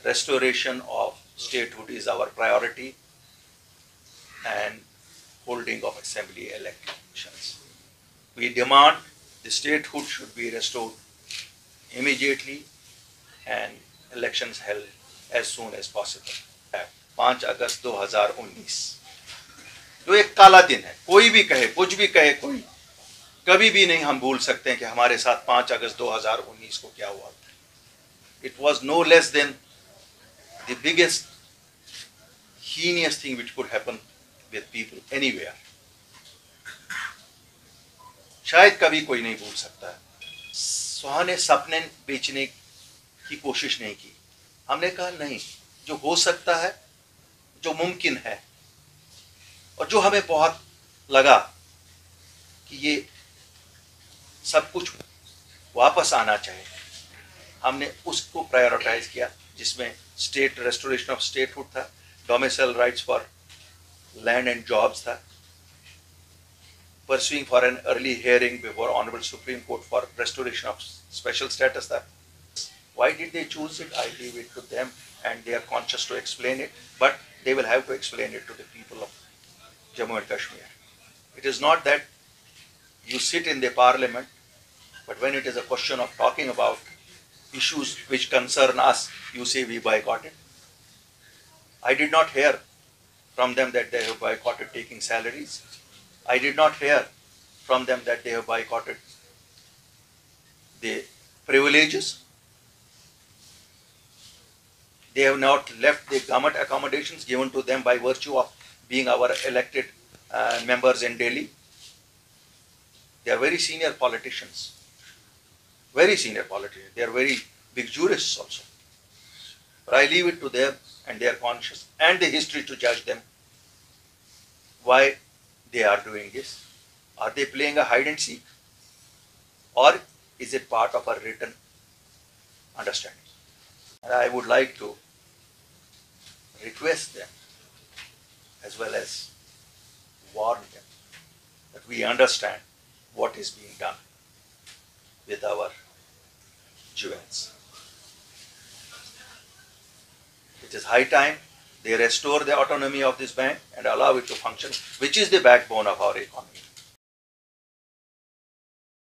restoration of statehood is our priority and holding of assembly elections. We demand the statehood should be restored immediately and elections held as soon as possible. 5 अगस्त 2019 जो एक काला दिन है, कोई भी कहे कुछ भी कहे, कोई कभी भी नहीं हम भूल सकते हैं कि हमारे साथ 5 अगस्त 2019 को क्या हुआ. It was no less than the biggest heinous thing which could happen with people anywhere. शायद कभी कोई नहीं भूल सकता है. सुहाने सपने बेचने की कोशिश नहीं की. हमने कहा नहीं, जो हो सकता है, जो मुमकिन है और जो हमें बहुत लगा कि ये सब कुछ वापस आना चाहिए, हमने उसको प्रायोरिटाइज किया, जिसमें स्टेट रेस्टोरेशन ऑफ स्टेटहुड था, domicile rights for land and jobs था, pursuing for an early hearing before Honorable Supreme Court for restoration of special status था. Why did they choose it? I leave it to them and they are conscious to explain it, but they will have to explain it to the people of Jammu and Kashmir. It is not that you sit in the parliament, but when it is a question of talking about issues which concern us, you say we boycott it. I did not hear from them that they have boycotted taking salaries. I did not hear from them that they have boycotted the privileges. They have not left the government accommodations given to them by virtue of being our elected members in Delhi. They are very senior politicians. Very senior politicians. They are very big jurists also. But I leave it to them and their conscience and the history to judge them why they are doing this. Are they playing a hide and seek? Or is it part of a written understanding? And I would like to request them as well as warn them that we understand what is being done with our jewels. It is high time they restore the autonomy of this bank and allow it to function, which is the backbone of our economy.